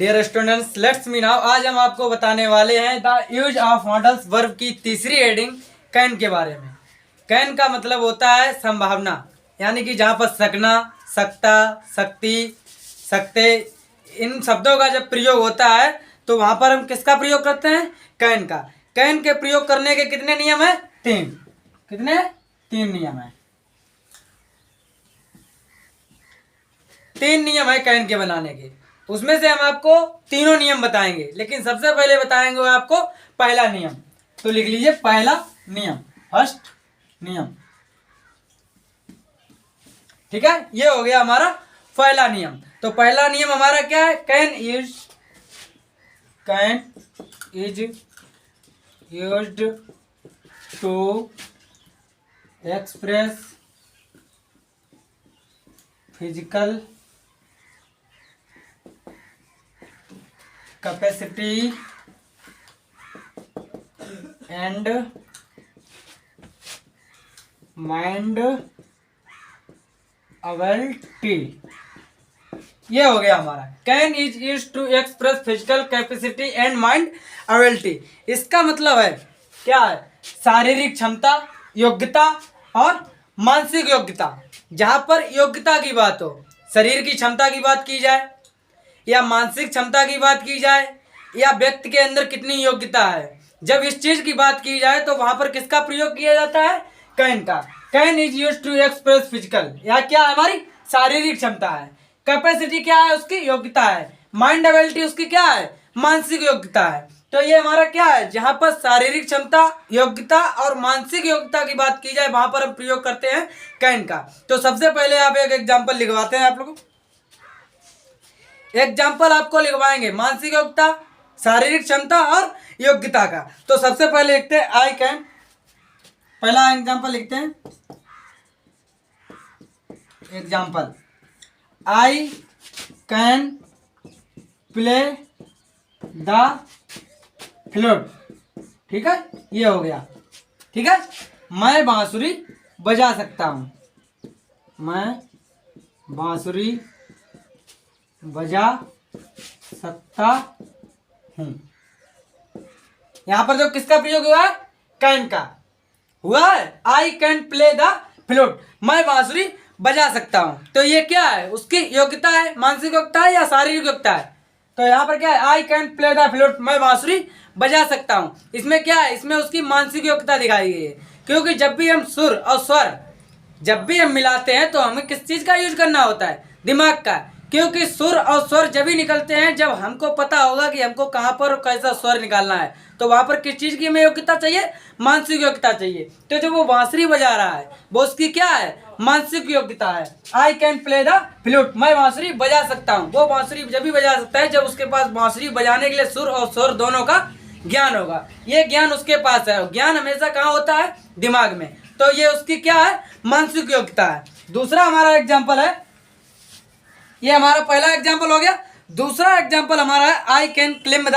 Dear students, let's me now. आज हम आपको बताने वाले हैं the use of modals verb की तीसरी हेडिंग कैन के बारे में। कैन का मतलब होता है संभावना, यानी कि जहाँ पर सकना, सकता, सकती, सकते, इन शब्दों का जब प्रयोग होता है तो वहाँ पर हम किसका प्रयोग करते हैं? कैन का। कैन के प्रयोग करने के कितने नियम हैं? 3। कितने? 3 नियम हैं। 3 नियम है कैन के बनाने के। उसमें से हम आपको तीनों नियम बताएंगे, लेकिन सबसे पहले बताएंगे आपको पहला नियम। तो लिख लीजिए पहला नियम, फर्स्ट नियम। ठीक है, ये हो गया हमारा पहला नियम। तो पहला नियम हमारा क्या है? Can is used to express physical capacity and mind ability. ये हो गया हमारा can is used to express physical capacity and mind ability. इसका मतलब है क्या है? शारीरिक क्षमता, योग्यता और मानसिक योग्यता। जहां पर योग्यता की बात हो, शरीर की क्षमता की बात की जाए या मानसिक क्षमता की बात की जाए या व्यक्ति के अंदर कितनी योग्यता है, जब इस चीज की बात की जाए तो वहां पर किसका प्रयोग किया जाता है? कैन का। Can is used to express physical, यह क्या है? हमारी शारीरिक क्षमता है। कैपेसिटी क्या है? उसकी योग्यता है। माइंड एबिलिटी उसकी क्या है? मानसिक योग्यता है। तो ये हमारा क्या है? जहां पर शारीरिक क्षमता, योग्यता और मानसिक योग्यता की बात की जाए वहां पर हम प्रयोग करते हैं कैन का। तो सबसे पहले आप एक एग्जाम्पल लिखवाते हैं आप लोगों को। एग्जाम्पल आपको लिखवाएंगे मानसिक योग्यता, शारीरिक क्षमता और योग्यता का। तो सबसे पहले लिखते हैं आई कैन। पहला एग्जाम्पल लिखते हैं। Example I can play the flute. ठीक है, ये हो गया। ठीक है, मैं बांसुरी बजा सकता हूं। मैं बांसुरी बजा सकता हूं। यहां पर जो किसका प्रयोग हुआ है? कैन का हुआ है। I can play the flute, मैं बांसुरी बजा सकता हूं। तो ये क्या है? उसकी योग्यता है, मानसिक योग्यता है या शारीरिक योग्यता है? तो यहाँ पर क्या है? I can play the flute, मैं बांसुरी बजा सकता हूं। इसमें क्या है? इसमें उसकी मानसिक योग्यता दिखाई गई है, क्योंकि जब भी हम सुर और स्वर जब भी हम मिलाते हैं तो हमें किस चीज का यूज करना होता है? दिमाग का। क्योंकि सुर और स्वर जब भी निकलते हैं जब हमको पता होगा कि हमको कहाँ पर कैसा स्वर निकालना है। तो वहां पर किस चीज की हमें योग्यता चाहिए? मानसिक योग्यता चाहिए। तो जो वो बांसुरी बजा रहा है वो उसकी क्या है? मानसिक योग्यता है। I can play the flute, मैं बांसुरी बजा सकता हूँ। वो बांसुरी जब भी बजा सकता है जब उसके पास बांसुरी बजाने के लिए सुर और स्वर दोनों का ज्ञान होगा। ये ज्ञान उसके पास है। ज्ञान हमेशा कहाँ होता है? दिमाग में। तो ये उसकी क्या है? मानसिक योग्यता है। दूसरा हमारा एग्जाम्पल है, ये हमारा पहला एग्जाम्पल हो गया। दूसरा एग्जाम्पल हमारा है I can climb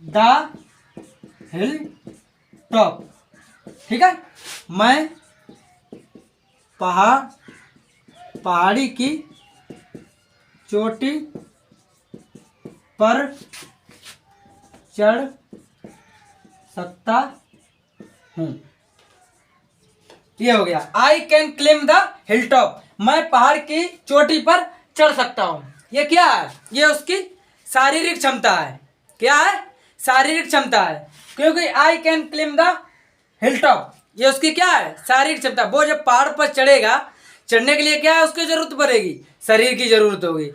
the hill top. ठीक है, मैं पहाड़ी की चोटी पर चढ़ सकता हूं। ये हो गया I can claim the hill top, मैं पहाड़ की चोटी पर चढ़ सकता हूं। ये क्या है? ये उसकी शारीरिक क्षमता है। क्या है? शारीरिक क्षमता है। क्योंकि I can claim the hill top, ये उसकी क्या है? शारीरिक क्षमता। वो जब पहाड़ पर चढ़ेगा, चढ़ने के लिए क्या है? उसकी जरूरत पड़ेगी, शरीर की जरूरत होगी।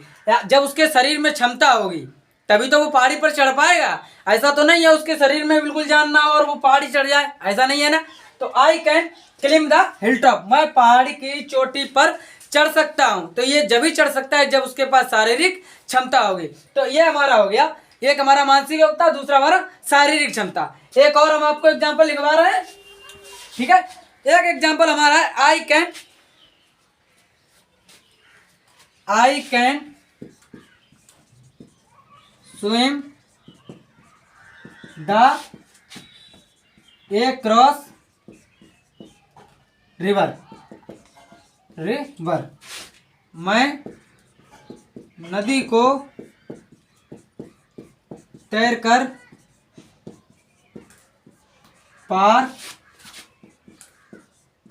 जब उसके शरीर में क्षमता होगी तभी तो वो पहाड़ी पर चढ़ पाएगा। ऐसा तो नहीं है उसके शरीर में बिल्कुल जान ना हो और वो पहाड़ी चढ़ जाए, ऐसा नहीं है ना। तो I can climb the hill top, मैं पहाड़ी की चोटी पर चढ़ सकता हूं। तो ये जब ही चढ़ सकता है जब उसके पास शारीरिक क्षमता होगी। तो ये हमारा हो गया, एक हमारा मानसिक योग्यता, दूसरा हमारा शारीरिक क्षमता। एक और हम आपको एग्जाम्पल लिखवा रहे हैं। ठीक है, एक एग्जाम्पल हमारा है I can swim the A cross river. River, मैं नदी को तैरकर पार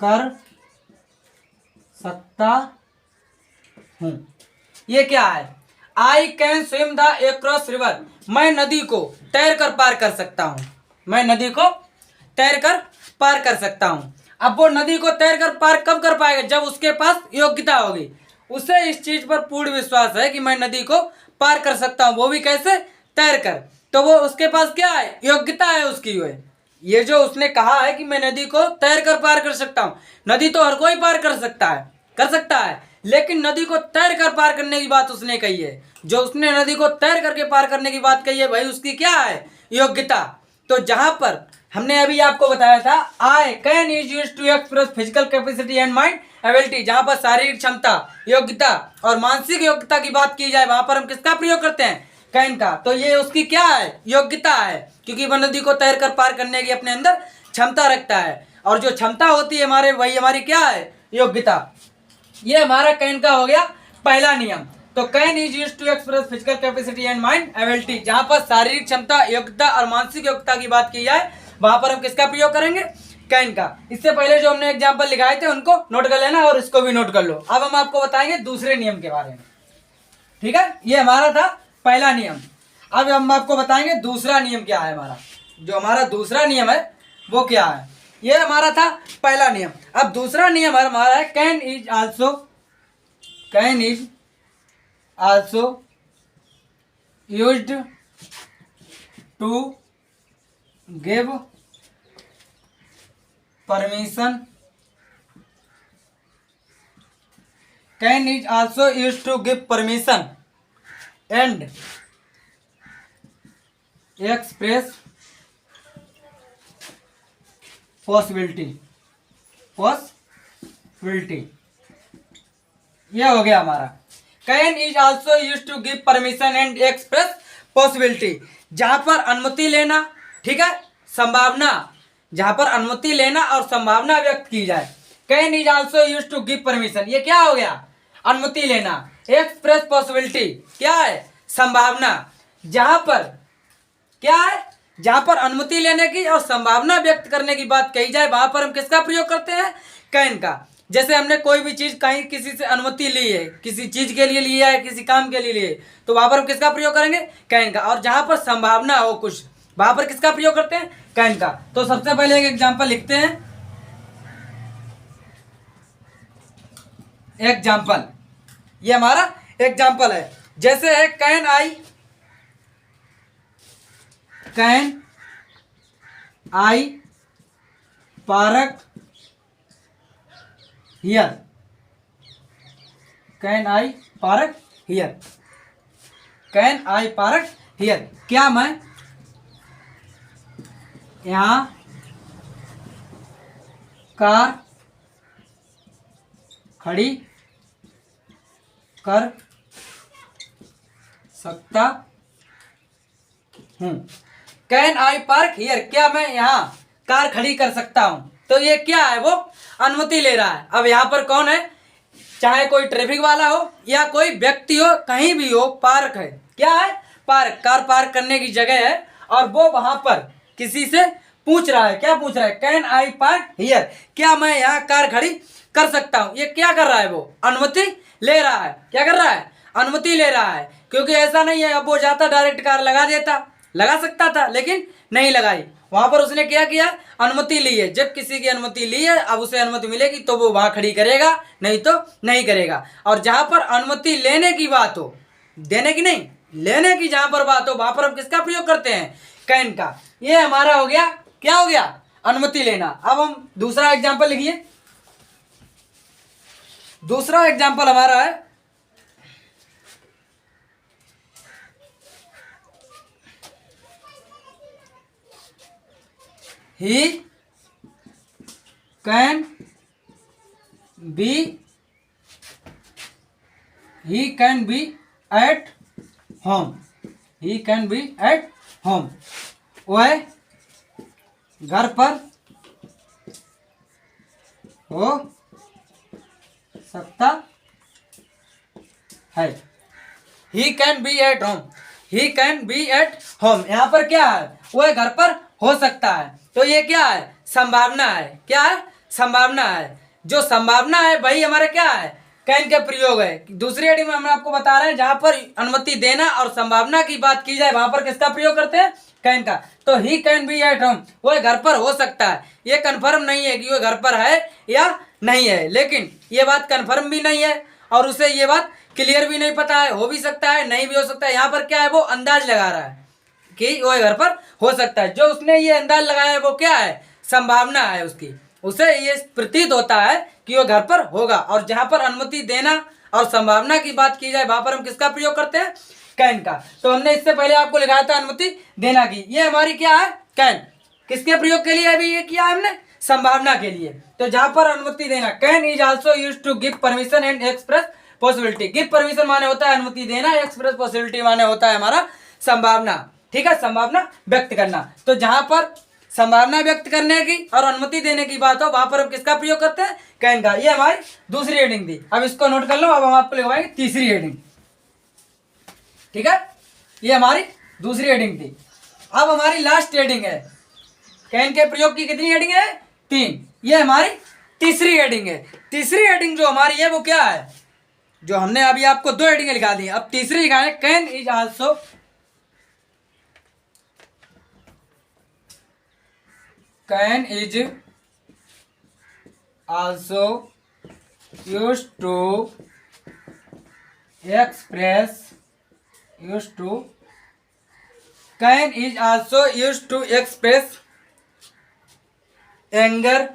कर सकता हूँ। ये क्या है? I can swim the across river, मैं नदी को तैर कर पार कर सकता हूँ। मैं नदी को तैर कर पार कर सकता हूँ। अब वो नदी को तैर कर पार कब कर पाएगा? जब उसके पास योग्यता होगी। उसे इस चीज पर पूर्ण विश्वास है कि मैं नदी को पार कर सकता हूँ, वो भी कैसे? तैर कर। तो वो उसके पास क्या है? योग्यता है उसकी। वो ये जो उसने कहा है कि मैं नदी को तैर कर पार कर सकता हूँ, नदी तो हर कोई पार कर सकता है, लेकिन नदी को तैर कर पार करने की बात उसने कही है। जो उसने नदी को तैर करके पार करने की बात कही है भाई, उसकी क्या है? योग्यता। तो जहां पर हमने अभी आपको बताया था I can is used to express physical capacity and mind ability, जहां पर शारीरिक क्षमता, योग्यता और मानसिक योग्यता की बात की जाए, वहां पर हम किसका प्रयोग करते हैं? कैन का। तो ये उसकी क्या है? योग्यता है, क्योंकि वह नदी को तैर कर पार करने की अपने अंदर क्षमता रखता है। और जो क्षमता होती है हमारे, वही हमारी क्या है? योग्यता। ये हमारा कैन का हो गया पहला नियम। तो can is used to express physical capacity and mind ability, जहां पर शारीरिक क्षमता, योग्यता और मानसिक योग्यता की बात की जाए, वहां पर हम किसका प्रयोग करेंगे? कैन का। इससे पहले जो हमने एग्जाम्पल लिखाए थे उनको नोट कर लेना और इसको भी नोट कर लो। अब हम आपको बताएंगे दूसरे नियम के बारे में। ठीक है, ये हमारा था पहला नियम। अब हम आपको बताएंगे दूसरा नियम क्या है हमारा। जो हमारा दूसरा नियम है वो क्या है? ये हमारा था पहला नियम। अब दूसरा नियम हमारा है can is also used to give permission, can is also used to give permission and express possibility. ये हो गया हमारा can is also used to give permission and express possibility, जहां पर अनुमति लेना, ठीक है, संभावना, जहां पर अनुमति लेना और संभावना व्यक्त की जाए। Can is also used to give permission, ये क्या हो गया? अनुमति लेना। एक्सप्रेस पॉसिबिलिटी क्या है? संभावना। जहां पर क्या है? जहां पर अनुमति लेने की और संभावना व्यक्त करने की बात कही जाए, वहां पर हम किसका प्रयोग करते हैं? कैन का। जैसे हमने कोई भी चीज कहीं किसी से अनुमति ली है, किसी चीज के लिए लिया है, किसी काम के लिए लिए, तो वहां पर हम किसका प्रयोग करेंगे? कैन का। और जहां पर संभावना हो कुछ, वहां पर किसका प्रयोग करते हैं? कैन का। तो सबसे पहले एक एग्जाम्पल लिखते हैं। एग्जाम्पल, ये हमारा एग्जाम्पल है। जैसे है can I park here, can I park here, can I park here, क्या मैं यहाँ कार खड़ी कर सकता हूँ? कैन आई पार्क हियर, क्या मैं यहाँ कार खड़ी कर सकता हूँ? तो ये क्या है? वो अनुमति ले रहा है। अब यहाँ पर कौन है? चाहे कोई ट्रैफिक वाला हो या कोई व्यक्ति हो, कहीं भी हो, पार्क है। क्या है? पार्क, कार पार्क करने की जगह है। और वो वहां पर किसी से पूछ रहा है। क्या पूछ रहा है? कैन आई पार्क हियर, क्या मैं यहाँ कार खड़ी कर सकता हूँ? ये क्या कर रहा है? वो अनुमति ले रहा है। क्या कर रहा है? अनुमति ले रहा है। क्योंकि ऐसा नहीं है अब वो जाता डायरेक्ट कार लगा देता, लगा सकता था लेकिन नहीं लगाई। वहां पर उसने क्या किया? अनुमति ली है। जब किसी की अनुमति ली है, अब उसे अनुमति मिलेगी तो वो वहां खड़ी करेगा, नहीं तो नहीं करेगा। और जहां पर अनुमति लेने की बात हो, देने की नहीं, लेने की जहां पर बात हो, वहां पर हम किसका प्रयोग करते हैं? कैन का। ये हमारा हो गया, क्या हो गया? अनुमति लेना। अब हम दूसरा एग्जाम्पल लिखिए। दूसरा एग्जाम्पल हमारा है he can be at home, he can be at home, वह घर पर हो सकता है। He can be at home, he can be at home, यहाँ पर क्या है, वो घर पर हो सकता है। तो ये क्या है, संभावना है। क्या है, संभावना है। जो संभावना है वही हमारा क्या है, कैन का प्रयोग है। दूसरी हेडिंग में हम आपको बता रहे हैं जहां पर अनुमति देना और संभावना की बात की जाए वहां पर किसका प्रयोग करते हैं, कैन का। तो he can be at home, वो घर पर हो सकता है। ये कंफर्म नहीं है कि वो घर पर है या नहीं है, लेकिन ये बात कंफर्म भी नहीं है और उसे ये बात क्लियर भी नहीं पता है, हो भी सकता है नहीं भी हो सकता है। यहाँ पर क्या है, वो अंदाज लगा रहा है कि वो घर पर हो सकता है। जो उसने ये अंदाज लगाया है वो क्या है, संभावना है उसकी। उसे ये प्रतीत होता है कि वो घर पर होगा। और जहां पर अनुमति देना और संभावना की बात की जाए वहां पर हम किसका प्रयोग करते हैं, कैन का। तो हमने इससे पहले आपको लिखाया था अनुमति देना की, ये हमारी क्या है, कैन। किसके प्रयोग के लिए अभी ये किया हमने, संभावना के लिए। तो जहां पर अनुमति देना, can is also used to give permission and express possibility. Give permission माने होता है अनुमति देना, एक्सप्रेस पॉसिबिलिटी माने होता है हमारा संभावना। ठीक है, संभावना व्यक्त करना। तो जहां पर संभावना व्यक्त करने की और अनुमति देने की बात हो वहां पर हम किसका प्रयोग करते हैं, कैन का। ये हमारी दूसरी हेडिंग थी। अब इसको नोट कर लो। अब हम आपको लिखवाएंगे तीसरी हेडिंग। ठीक है, ये हमारी दूसरी हेडिंग थी। अब हमारी लास्ट हेडिंग है, कैन के प्रयोग की कितनी हेडिंग है, 3। ये हमारी तीसरी हेडिंग है। तीसरी हेडिंग जो हमारी है वो क्या है, जो हमने अभी आपको 2 हेडिंग लिखा दी, अब तीसरी लिखा है, can is also can is also used to express can is also used to express anger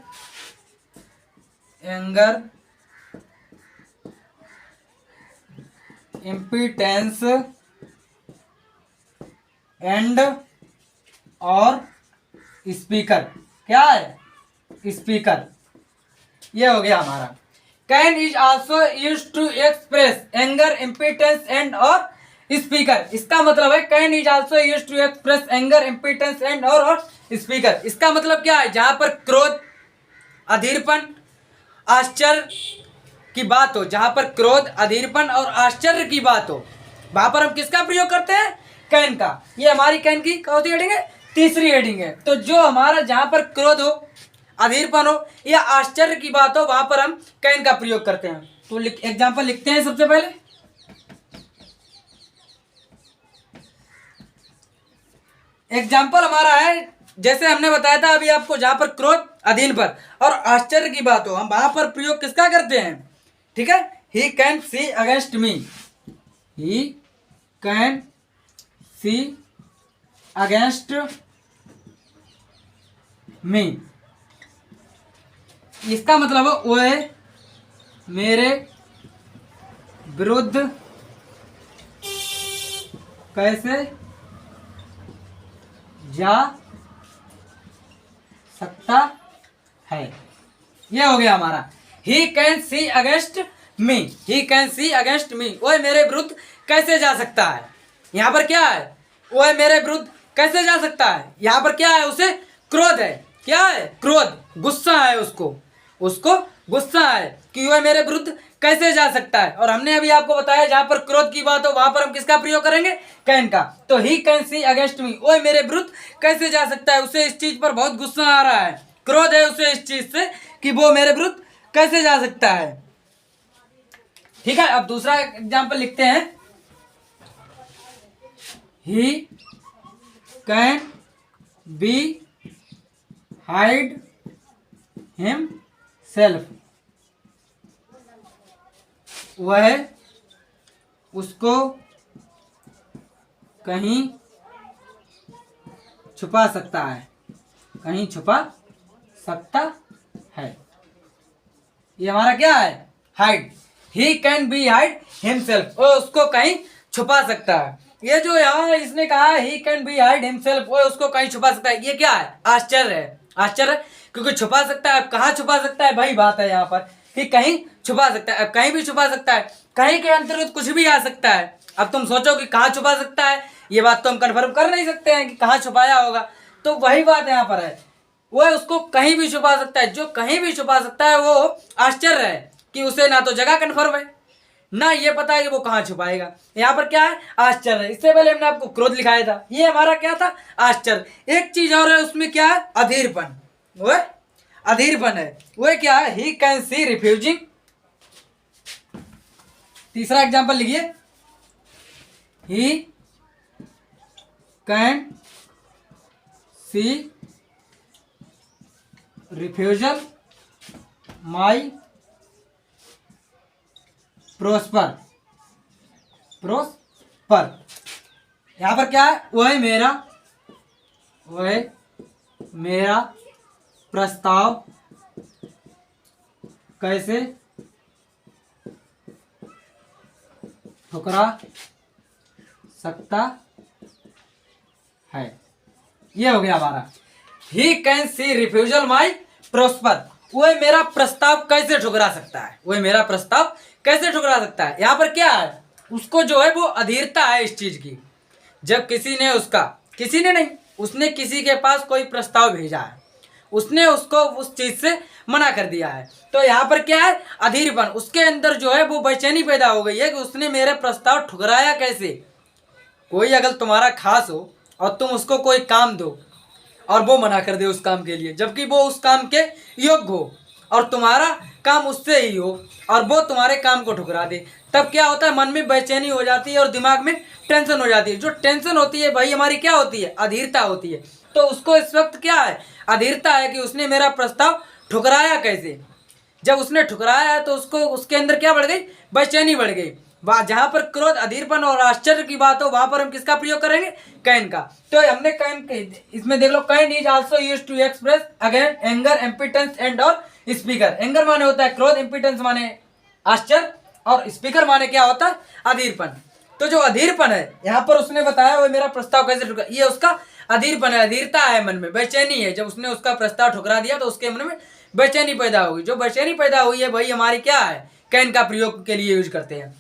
impotence and और स्पीकर। क्या है, स्पीकर। ये हो गया हमारा। Can is also used to express anger, impatience and और स्पीकर। इसका मतलब है can is also used to express anger, impatience and और स्पीकर। इसका मतलब क्या है, जहां पर क्रोध, अधीरपन, आश्चर्य की बात हो, जहां पर क्रोध, अधीरपन और आश्चर्य की बात हो वहां पर हम किसका प्रयोग करते हैं, कैन का। ये हमारी कैन की कौन सी हेडिंग है, तीसरी हेडिंग है। तो जो हमारा जहां पर क्रोध हो, अधीरपन हो या आश्चर्य की बात हो वहां पर हम कैन का प्रयोग करते हैं। तो एग्जाम्पल लिखते हैं। सबसे पहले एग्जाम्पल हमारा है, जैसे हमने बताया था अभी आपको, जहां पर क्रोध, अधीन पर और आश्चर्य की बात हो हम वहां पर प्रयोग किसका करते हैं। ठीक है, he can see against me, he can see against me. इसका मतलब है वह मेरे विरुद्ध कैसे जा सकता है। यह हो गया हमारा, he can see against me, he can see against me, वह मेरे विरुद्ध कैसे जा सकता है। यहाँ पर क्या है, वह मेरे विरुद्ध कैसे जा सकता है। यहाँ पर क्या है, उसे क्रोध है। क्या है, क्रोध, गुस्सा है उसको गुस्सा है कि वह मेरे विरुद्ध कैसे जा सकता है। और हमने अभी आपको बताया जहां पर क्रोध की बात हो वहां पर हम किसका प्रयोग करेंगे, कैन का। तो he can see against me, वह मेरे विरुद्ध कैसे जा सकता है, उसे इस चीज पर बहुत गुस्सा आ रहा है, क्रोध है उसे इस चीज से कि वो मेरे विरुद्ध कैसे जा सकता है। ठीक है, अब दूसरा एग्जाम्पल लिखते हैं, he can be hide himself, वह उसको कहीं छुपा सकता है, कहीं छुपा सकता है। ये हमारा क्या है, hide. He can be hide himself, वो उसको कहीं छुपा सकता है। ये जो यहाँ इसने कहा है he can be hide himself, वो उसको कहीं छुपा सकता है, ये क्या है, आश्चर्य है। आश्चर्य क्योंकि छुपा सकता है। अब कहाँ छुपा सकता है, भाई बात है यहाँ पर कि कहीं छुपा सकता है। अब कहीं भी छुपा सकता है, कहीं के अंतर्गत कुछ भी आ सकता है। अब तुम सोचो कि कहाँ छुपा सकता है, ये बात तो हम कन्फर्म कर नहीं सकते हैं कि कहाँ छुपाया होगा। तो वही बात यहाँ पर है, वो उसको कहीं भी छुपा सकता है। जो कहीं भी छुपा सकता है वो आश्चर्य है, कि उसे ना तो जगह कन्फर्म है, ना ये पता है कि वो कहाँ छुपाएगा। यहाँ पर क्या है, आश्चर्य। इससे पहले हमने आपको क्रोध लिखाया था, ये हमारा क्या था, आश्चर्य। एक चीज और है उसमें, क्या है, अधीरपन। वो अधीरपन है, वो क्या है, ही कैन सी रिफ्यूजिंग। तीसरा एग्जाम्पल लिखिए, he can see refusal my prosper. यहां पर क्या है, वह मेरा प्रस्ताव कैसे ठुकरा सकता है। ये हो गया हमारा, he can see refusal my prosper. वह मेरा प्रस्ताव कैसे ठुकरा सकता है, वह मेरा प्रस्ताव कैसे ठुकरा सकता है। यहाँ पर क्या है, उसको जो है वो अधीरता है इस चीज की। जब किसी ने नहीं, उसने किसी के पास कोई प्रस्ताव भेजा है, उसने उसको उस चीज से मना कर दिया है, तो यहाँ पर क्या है, अधीरपन। उसके अंदर जो है वो बेचैनी पैदा हो गई है कि उसने मेरे प्रस्ताव ठुकराया कैसे। कोई अगर तुम्हारा खास हो और तुम उसको कोई काम दो और वो मना कर दे उस काम के लिए, जबकि वो उस काम के योग्य हो और तुम्हारा काम उससे ही हो और वो तुम्हारे काम को ठुकरा दे, तब क्या होता है, मन में बेचैनी हो जाती है और दिमाग में टेंशन हो जाती है। जो टेंशन होती है भाई हमारी क्या होती है, अधीरता होती है। तो उसको इस वक्त क्या है, अधीरता है कि उसने मेरा प्रस्ताव ठुकराया कैसे। जब उसने ठुकराया है तो उसको उसके अंदर क्या बढ़ गई, बेचैनी बढ़ गई। जहां पर क्रोध, अधीरपन और आश्चर्य की बात हो वहां पर हम किसका प्रयोग करेंगे, कैन का। तो हमने कैन, इसमें देख लो, can is also used to express again anger, impatience and और स्पीकर। एंगर माने होता है क्रोध, इम्पिटेंस माने आश्चर्य और स्पीकर माने क्या होता है, अधीरपन। तो जो अधीरपन है यहाँ पर उसने बताया वो मेरा प्रस्ताव कैसे ठुकरा, ये उसका अधीरपन है, अधीरता है, मन में बेचैनी है। जब उसने उसका प्रस्ताव ठुकरा दिया तो उसके मन में बेचैनी पैदा हुई। जो बेचैनी पैदा हुई है भाई हमारी क्या है, कैन का प्रयोग के लिए यूज करते हैं।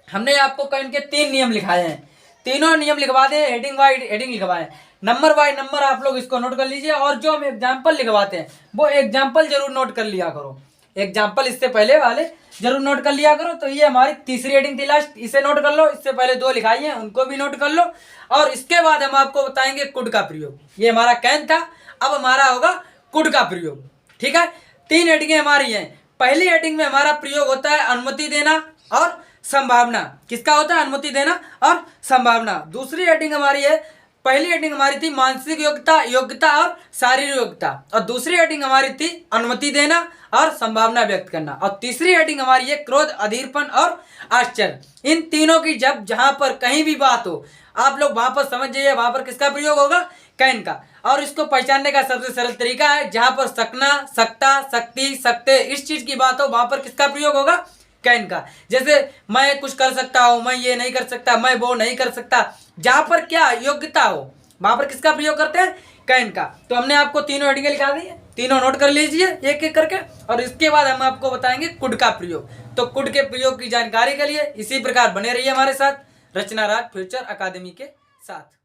हमने आपको कैन के 3 नियम लिखाए हैं, तीनों नियम लिखवा दें, हेडिंग बाय हेडिंग लिखवाएं, नंबर बाय नंबर आप लोग इसको नोट कर लीजिए। और जो हम एग्जाम्पल लिखवाते हैं वो एग्जाम्पल जरूर नोट कर लिया करो, एग्जाम्पल इससे पहले वाले जरूर नोट कर लिया करो। तो ये हमारी तीसरी हेडिंग थी लास्ट, इसे नोट कर लो। इससे पहले 2 लिखाई हैं उनको भी नोट कर लो। और इसके बाद हम आपको बताएंगे कुड का प्रयोग। ये हमारा कैन था, अब हमारा होगा कुड का प्रयोग। ठीक है, 3 हेडिंगें हमारी हैं। पहली हेडिंग में हमारा प्रयोग होता है अनुमति देना और संभावना। किसका होता है, अनुमति देना और संभावना। दूसरी हेडिंग हमारी है, पहली हेडिंग हमारी थी मानसिक योग्यता और शारीरिक योग्यता, और दूसरी हेडिंग हमारी थी अनुमति देना और संभावना व्यक्त करना, और तीसरी हेडिंग हमारी है क्रोध, अधीरपन और आश्चर्य। इन तीनों की जब जहां पर कहीं भी बात हो आप लोग वहां पर समझ जाइए, वहां पर किसका प्रयोग होगा, कैन का। और इसको पहचानने का सबसे सरल तरीका है, जहां पर सकना, सकता, शक्ति, सकते इस चीज की बात हो वहां पर किसका प्रयोग होगा, कैन का। जैसे मैं कुछ कर सकता हूं, मैं ये नहीं कर सकता, मैं वो नहीं कर सकता, जहां पर क्या योग्यता हो वहां पर किसका प्रयोग करते हैं, कैन का। तो हमने आपको तीनों हेडिंगें लिखा दी है, तीनों नोट कर लीजिए एक एक करके। और इसके बाद हम आपको बताएंगे कुड का प्रयोग। तो कुड के प्रयोग की जानकारी के लिए इसी प्रकार बने रहिए हमारे साथ रचना राज फ्यूचर अकादमी के साथ।